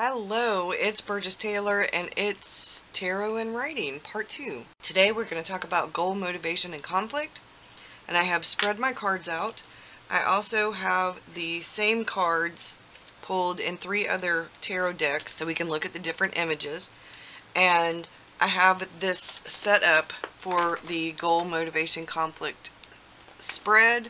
Hello, it's Burgess Taylor, and it's Tarot and Writing, Part 2. Today we're going to talk about goal, motivation, and conflict, and I have spread my cards out. I also have the same cards pulled in 3 other tarot decks so we can look at the different images, and I have this set up for the goal, motivation, conflict spread,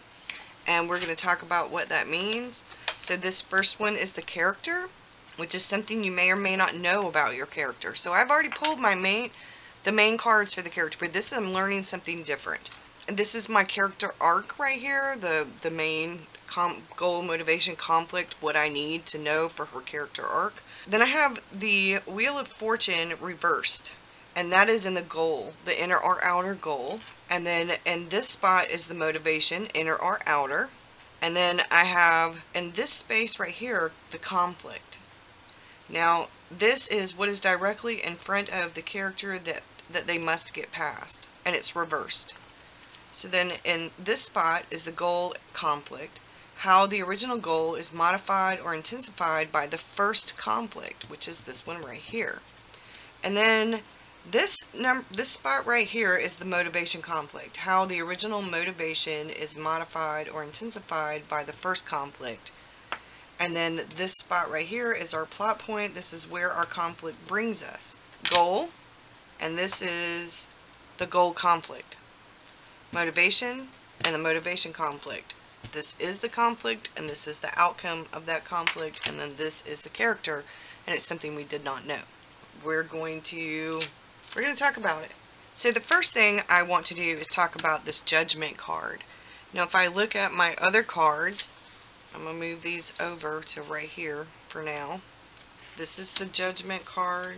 and we're going to talk about what that means. So this first one is the character, which is something you may or may not know about your character. So I've already pulled the main cards for the character, but this I'm learning something different. And this is my character arc right here, the main goal, motivation, conflict, what I need to know for her character arc. Then I have the Wheel of Fortune reversed, and that is in the goal, the inner or outer goal. And then in this spot is the motivation, inner or outer. And then I have in this space right here the conflict. Now, this is what is directly in front of the character that they must get past, and it's reversed. So then in this spot is the goal, conflict, how the original goal is modified or intensified by the first conflict, which is this one right here. And then this spot right here is the motivation conflict, how the original motivation is modified or intensified by the first conflict. And then this spot right here is our plot point. This is where our conflict brings us. Goal, and this is the goal conflict. Motivation, and the motivation conflict. This is the conflict, and this is the outcome of that conflict, and then this is the character, and it's something we did not know. We're going to talk about it. So the first thing I want to do is talk about this Judgment card. Now if I look at my other cards, I'm going to move these over to right here for now. This is the Judgment card.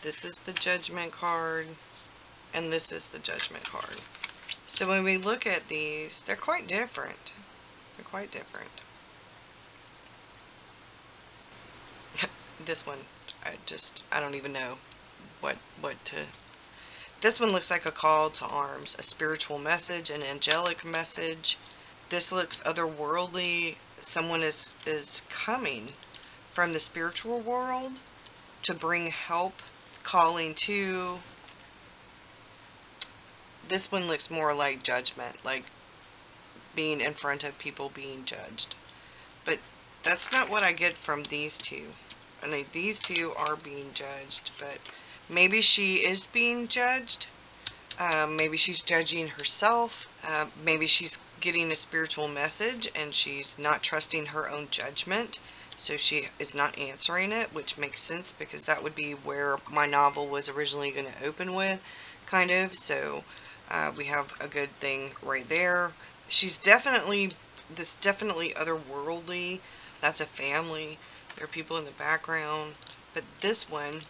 This is the Judgment card. And this is the Judgment card. So when we look at these, they're quite different. They're quite different. This one, I don't even know what to... This one looks like a call to arms, a spiritual message, an angelic message. This looks otherworldly. Someone is coming from the spiritual world to bring help, calling to. This one looks more like judgment, like being in front of people being judged. But that's not what I get from these two. I mean, these two are being judged, but maybe she is being judged. Maybe she's judging herself. Maybe she's getting a spiritual message and she's not trusting her own judgment, so she is not answering it, which makes sense because that would be where my novel was originally going to open with, kind of. So we have a good thing right there. She's definitely otherworldly. That's a family. There are people in the background. But this one,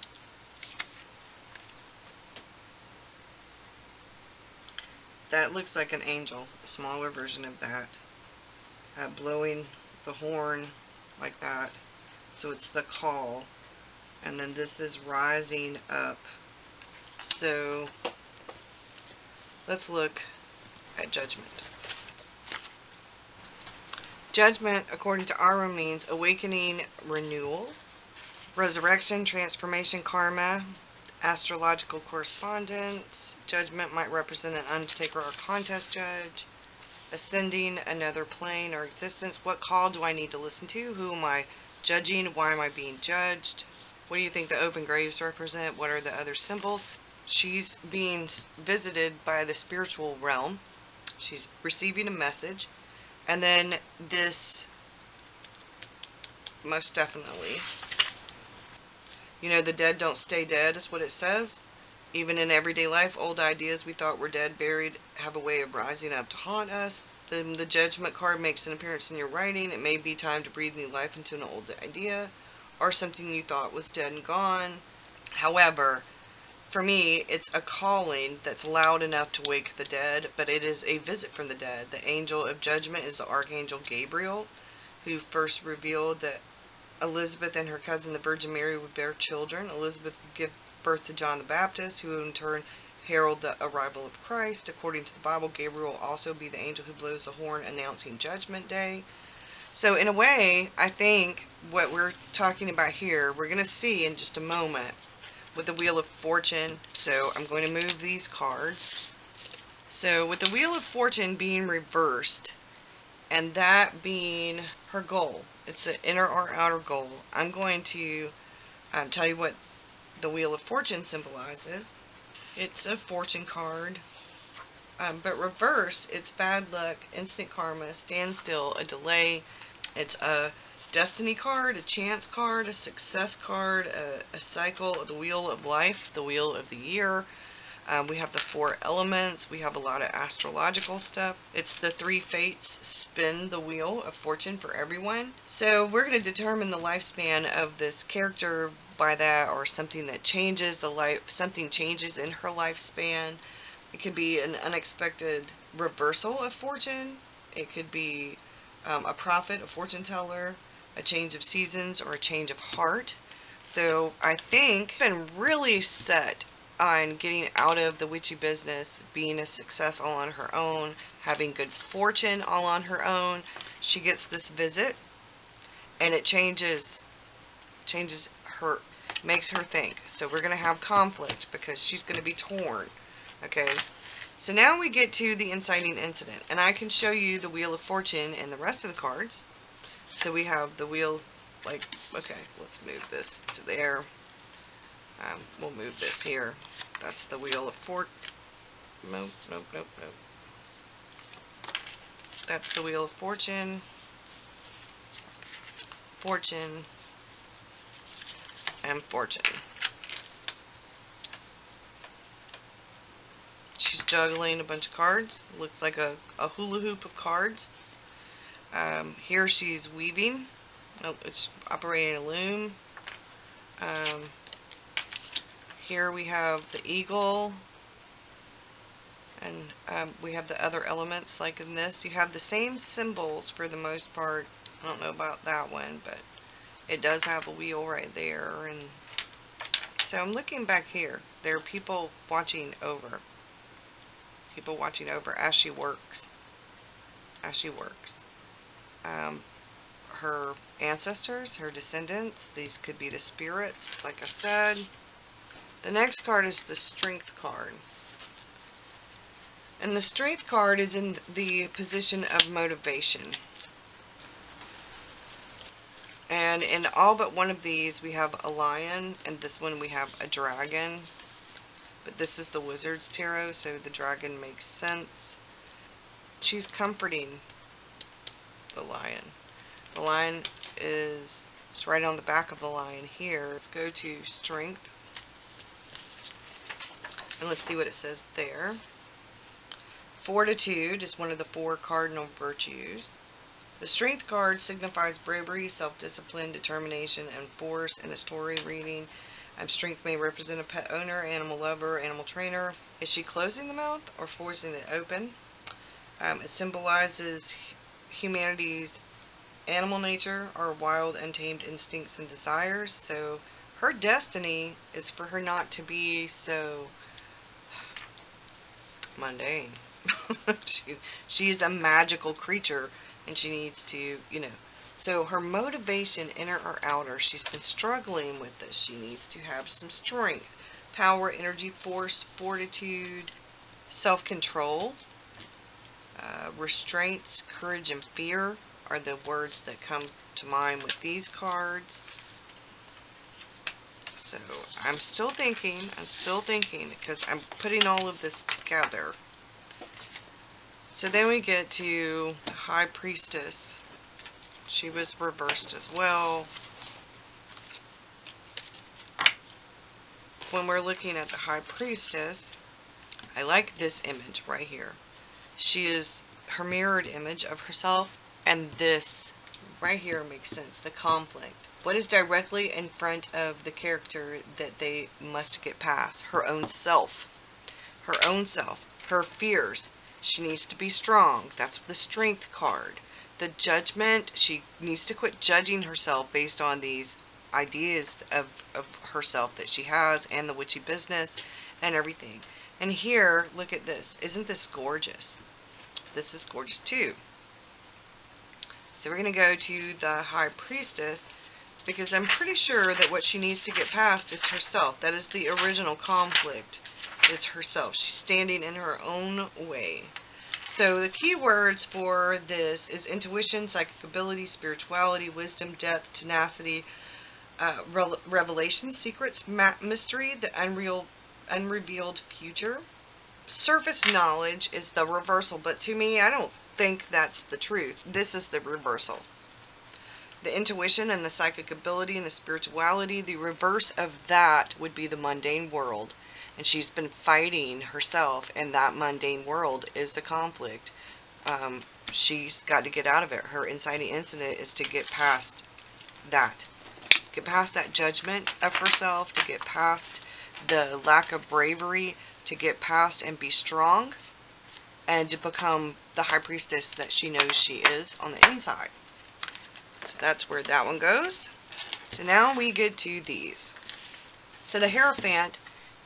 that looks like an angel, a smaller version of that, blowing the horn like that. So it's the call, and then this is rising up. So let's look at Judgment. Judgment, according to Ara, means awakening, renewal, resurrection, transformation, karma, astrological correspondence. Judgment might represent an undertaker or contest judge. Ascending another plane or existence. What call do I need to listen to? Who am I judging? Why am I being judged? What do you think the open graves represent? What are the other symbols? She's being visited by the spiritual realm. She's receiving a message. And then this, most definitely, you know, the dead don't stay dead is what it says. Even in everyday life, old ideas we thought were dead, buried, have a way of rising up to haunt us. Then the Judgment card makes an appearance in your writing. It may be time to breathe new life into an old idea or something you thought was dead and gone. However, for me, it's a calling that's loud enough to wake the dead, but it is a visit from the dead. The angel of judgment is the Archangel Gabriel, who first revealed that Elizabeth and her cousin, the Virgin Mary, would bear children. Elizabeth would give birth to John the Baptist, who in turn herald the arrival of Christ. According to the Bible, Gabriel will also be the angel who blows the horn announcing Judgment Day. So in a way, I think what we're talking about here, we're going to see in just a moment with the Wheel of Fortune. So I'm going to move these cards. So with the Wheel of Fortune being reversed, and that being her goal, it's an inner or outer goal, I'm going to tell you what the Wheel of Fortune symbolizes. It's a fortune card, but reversed, it's bad luck, instant karma, standstill, a delay. It's a destiny card, a chance card, a success card, a cycle, the wheel of life, the wheel of the year. We have the 4 elements. We have a lot of astrological stuff. It's the 3 fates spin the wheel of fortune for everyone. So we're going to determine the lifespan of this character by that, or something that changes something changes in her lifespan. It could be an unexpected reversal of fortune. It could be a prophet, a fortune teller, a change of seasons, or a change of heart. So I think I've been really set on getting out of the witchy business, being a success all on her own, having good fortune all on her own. She gets this visit, and it changes her, makes her think. So we're going to have conflict because she's going to be torn. Okay, so now we get to the inciting incident, and I can show you the Wheel of Fortune and the rest of the cards. So we have the wheel, like, okay, let's move this to there. We'll move this here. That's the Wheel of Fortune. Nope. That's the Wheel of Fortune. Fortune. And Fortune. She's juggling a bunch of cards. Looks like a hula hoop of cards. Here she's weaving. Oh, it's operating a loom. Here we have the eagle, and we have the other elements. Like in this, you have the same symbols for the most part. I don't know about that one, but it does have a wheel right there. And so I'm looking back here. There are people watching over. People watching over as she works. Her ancestors, her descendants, these could be the spirits, like I said. The next card is the Strength card. And the Strength card is in the position of motivation. And in all but one of these, we have a lion, and this one we have a dragon. But this is the Wizard's Tarot, so the dragon makes sense. She's comforting the lion. The lion is just right on the back of the lion here. Let's go to Strength. And let's see what it says there. Fortitude is one of the 4 cardinal virtues. The Strength card signifies bravery, self-discipline, determination, and force in a story reading. Strength may represent a pet owner, animal lover, animal trainer. Is she closing the mouth or forcing it open? It symbolizes humanity's animal nature, or wild, untamed instincts and desires. So her destiny is for her not to be so mundane. She's a magical creature, and she needs to, so her motivation, inner or outer, she's been struggling with this. She needs to have some strength, power, energy, force, fortitude, self-control, restraints, courage, and fear are the words that come to mind with these cards. So I'm still thinking, because I'm putting all of this together. So then we get to the High Priestess. She was reversed as well. When we're looking at the High Priestess, I like this image right here. She is her mirrored image of herself, and this right here makes sense, the conflict. What is directly in front of the character that they must get past? Her own self. Her own self. Her fears. She needs to be strong. That's the Strength card. The Judgment. She needs to quit judging herself based on these ideas of herself that she has, and the witchy business and everything. And here, look at this. Isn't this gorgeous? This is gorgeous too. So we're going to go to the High Priestess. because I'm pretty sure that what she needs to get past is herself. That is the original conflict, is herself. She's standing in her own way. So the key words for this is intuition, psychic ability, spirituality, wisdom, depth, tenacity, revelation, secrets, mystery, the unrevealed future. Surface knowledge is the reversal, but to me, I don't think that's the truth. This is the reversal. The intuition and the psychic ability and the spirituality, the reverse of that would be the mundane world. And she's been fighting herself, and that mundane world is the conflict. She's got to get out of it. Her inciting incident is to get past that. Get past that judgment of herself, to get past the lack of bravery, to get past and be strong, and to become the high priestess that she knows she is on the inside. So that's where that one goes. So now we get to these. So the Hierophant,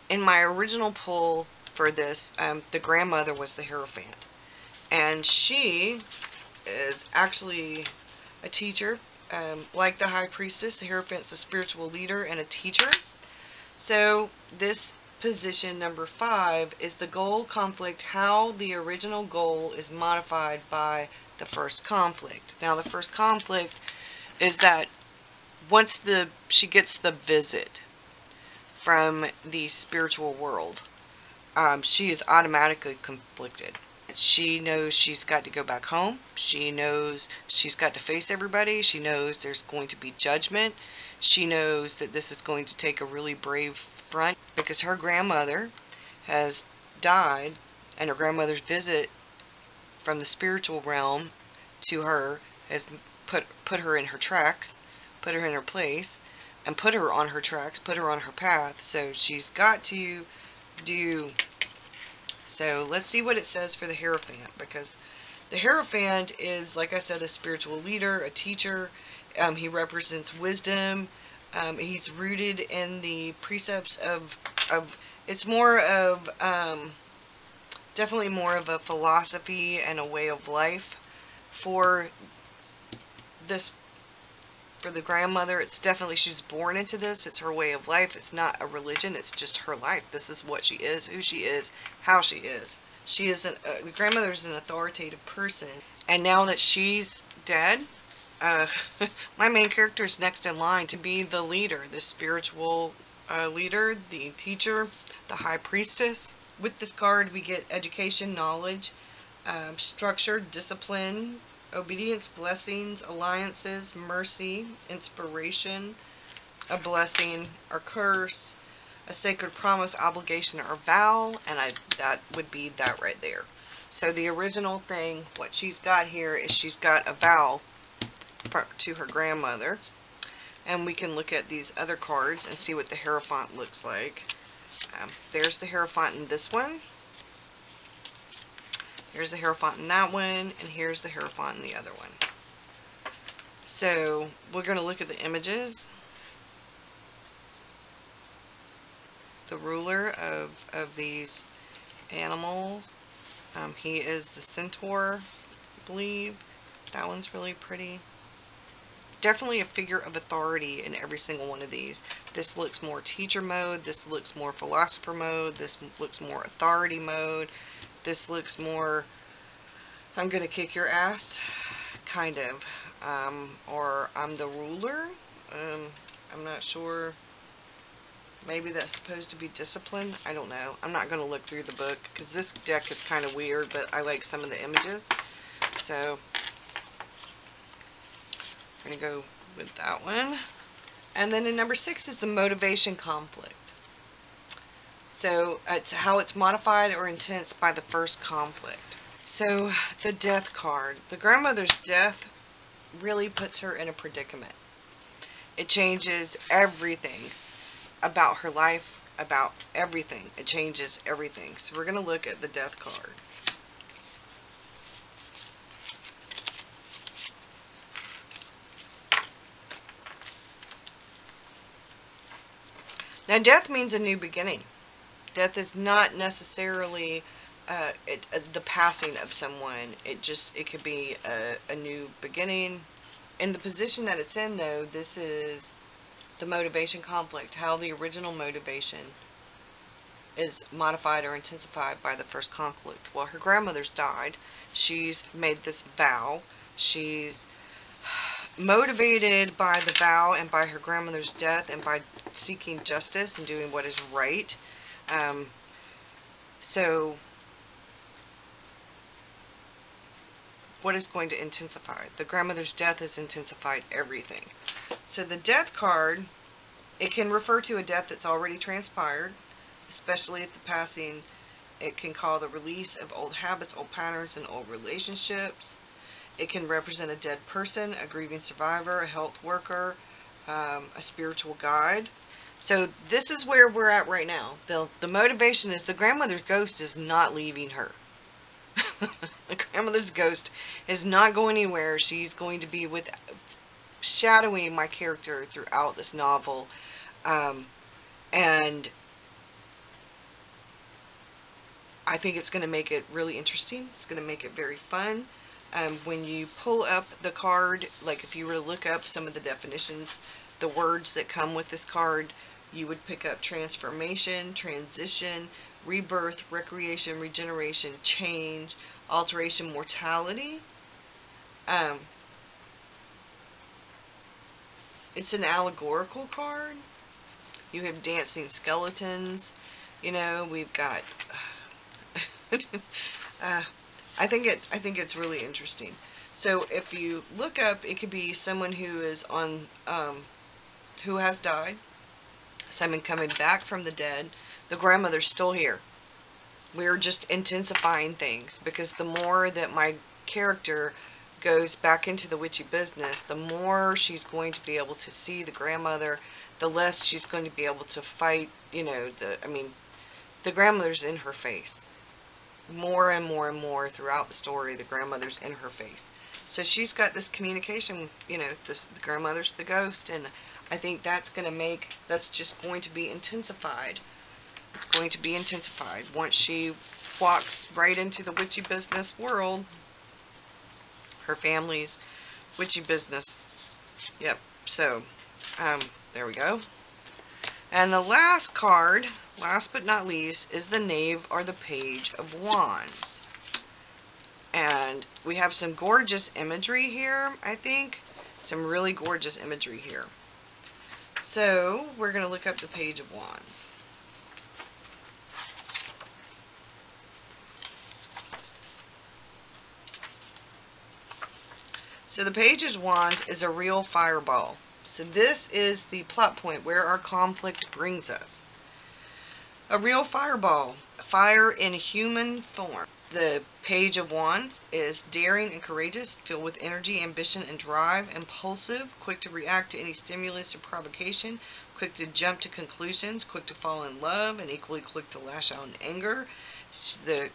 in my original pull for this, the grandmother was the Hierophant. And she is actually a teacher. Like the high priestess, the Hierophant's a spiritual leader and a teacher. So this position number 5 is the goal conflict, how the original goal is modified by the first conflict. Now the first conflict is that once she gets the visit from the spiritual world, she is automatically conflicted. She knows she's got to go back home. She knows she's got to face everybody. She knows there's going to be judgment. She knows that this is going to take a really brave front, because her grandmother has died, and her grandmother's visit from the spiritual realm to her has put her in her tracks, put her in her place, and put her on her tracks, put her on her path. So she's got to do. So let's see what it says for the Hierophant, because the Hierophant is, like I said, a spiritual leader, a teacher. He represents wisdom. He's rooted in the precepts of it's more of, definitely more of a philosophy and a way of life for this. For the grandmother, it's definitely, she's born into this. It's her way of life. It's not a religion. It's just her life. This is what she is, who she is, how she is. She is the grandmother is an authoritative person. And now that she's dead, my main character is next in line to be the leader, the spiritual leader, the teacher, the high priestess. With this card, we get education, knowledge, structure, discipline, obedience, blessings, alliances, mercy, inspiration, a blessing or curse, a sacred promise, obligation, or vow, and that would be that right there. So the original thing, what she's got here is she's got a vow to her grandmother, and we can look at these other cards and see what the Hierophant looks like. There's the Hierophant in this one. Here's the Hierophant in that one, and here's the Hierophant in the other one. So we're going to look at the images. The ruler of these animals. He is the centaur, I believe. That one's really pretty. Definitely a figure of authority in every single one of these. This looks more teacher mode. This looks more philosopher mode. This looks more authority mode. This looks more, I'm gonna kick your ass, kind of, or I'm the ruler. I'm not sure. Maybe that's supposed to be discipline. I don't know. I'm not gonna look through the book because this deck is kind of weird, but I like some of the images. So I'm gonna go with that one. And then in number 6 is the motivation conflict. So it's how it's modified or intense by the first conflict. So the death card. The grandmother's death really puts her in a predicament. It changes everything about her life, about everything. It changes everything. So we're going to look at the death card. Now death means a new beginning. Death is not necessarily the passing of someone. It could be a new beginning. In the position that it's in, though, this is the motivation conflict, how the original motivation is modified or intensified by the first conflict. Well, her grandmother's died. She's made this vow. She's motivated by the vow and by her grandmother's death and by seeking justice and doing what is right. So what is going to intensify? The grandmother's death has intensified everything. So the death card, it can refer to a death that's already transpired, especially if the passing, it can call the release of old habits, old patterns, and old relationships. It can represent a dead person, a grieving survivor, a health worker, a spiritual guide. So this is where we're at right now. The motivation is the grandmother's ghost is not leaving her. The grandmother's ghost is not going anywhere. She's going to be with shadowing my character throughout this novel. And I think it's going to make it really interesting. It's going to make it very fun. When you pull up the card, like if you were to look up some of the definitions, the words that come with this card, you would pick up transformation, transition, rebirth, recreation, regeneration, change, alteration, mortality. It's an allegorical card. You have dancing skeletons. You know, we've got I think it's really interesting. So if you look up, it could be someone who is on who has died, someone coming back from the dead. The grandmother's still here. We're just intensifying things, because the more that my character goes back into the witchy business, the more she's going to be able to see the grandmother, the less she's going to be able to fight, you know, the grandmother's in her face. More and more and more throughout the story, the grandmother's in her face. So she's got this communication, you know, the grandmother's the ghost, and I think that's just going to be intensified. It's going to be intensified once she walks right into the witchy business world. Her family's witchy business. Yep. So, there we go. And the last card, last but not least, is the Knave or the Page of Wands. And we have some gorgeous imagery here, I think. Some really gorgeous imagery here. So, we're going to look up the Page of Wands. So the Page of Wands is a real fireball. So this is the plot point where our conflict brings us. A real fireball. Fire in human form. The Page of Wands is daring and courageous, filled with energy, ambition, and drive, impulsive, quick to react to any stimulus or provocation, quick to jump to conclusions, quick to fall in love, and equally quick to lash out in anger. The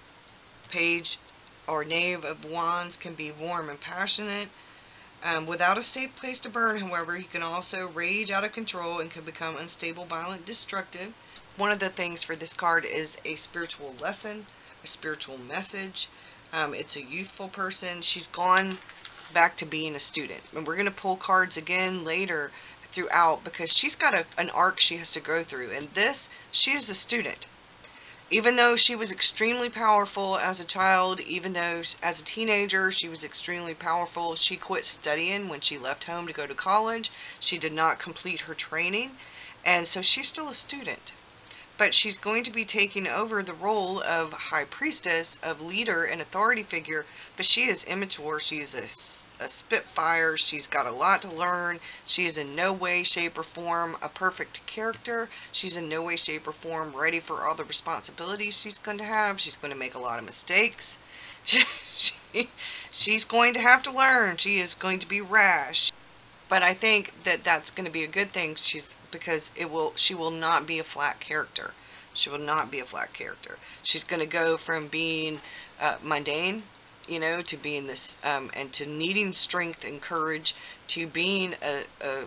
Page or Knave of Wands can be warm and passionate. Without a safe place to burn, however, he can also rage out of control and can become unstable, violent, destructive. One of the things for this card is a spiritual lesson, a spiritual message. It's a youthful person. She's gone back to being a student. And we're going to pull cards again later throughout, because she's got an arc she has to go through. And this, she is a student. Even though she was extremely powerful as a child, even though as a teenager she was extremely powerful, she quit studying when she left home to go to college. She did not complete her training, and so she's still a student. But she's going to be taking over the role of high priestess, of leader and authority figure, but she is immature. She's a spitfire. She's got a lot to learn. She is in no way, shape, or form a perfect character. She's in no way, shape, or form ready for all the responsibilities she's going to have. She's going to make a lot of mistakes. She's going to have to learn. She is going to be rash. But I think that that's going to be a good thing, because she will not be a flat character. She will not be a flat character. She's going to go from being mundane, you know, to being this, and to needing strength and courage, to being a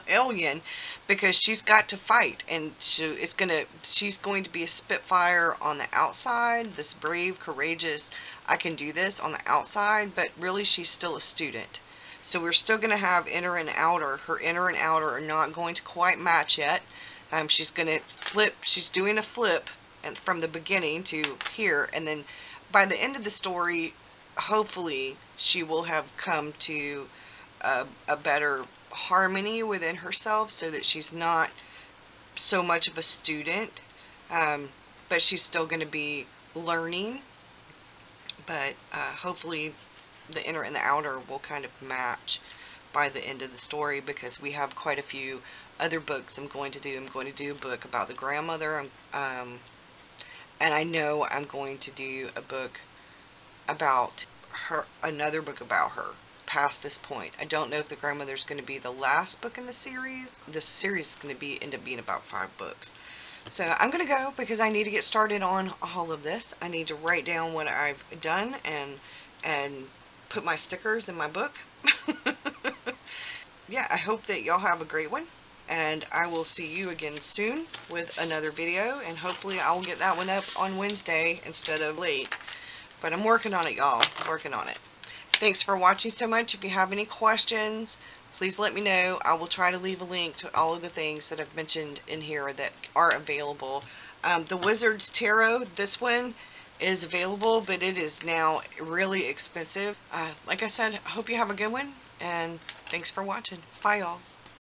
hellion, because she's got to fight, and she's going to be a spitfire on the outside, this brave, courageous, I can do this on the outside, but really she's still a student. So we're still going to have inner and outer. Her inner and outer are not going to quite match yet. She's going to flip, she's doing a flip and from the beginning to here, and then by the end of the story, hopefully she will have come to a better harmony within herself, so that she's not so much of a student, but she's still going to be learning. But hopefully the inner and the outer will kind of match by the end of the story, because we have quite a few other books I'm going to do. I'm going to do a book about the grandmother, and I know I'm going to do a book about her, another book about her past this point. I don't know if the grandmother is going to be the last book in the series. This series is going to end up being about 5 books. So I'm going to go, because I need to get started on all of this. I need to write down what I've done and put my stickers in my book. Yeah, I hope that y'all have a great one, and I will see you again soon with another video, and hopefully I will get that one up on Wednesday instead of late. But I'm working on it, y'all. Working on it. Thanks for watching so much. If you have any questions, please let me know. I will try to leave a link to all of the things that I've mentioned in here that are available. The Wizard's Tarot, this one is available, but it is now really expensive. Like I said, I hope you have a good one, and thanks for watching. Bye, y'all.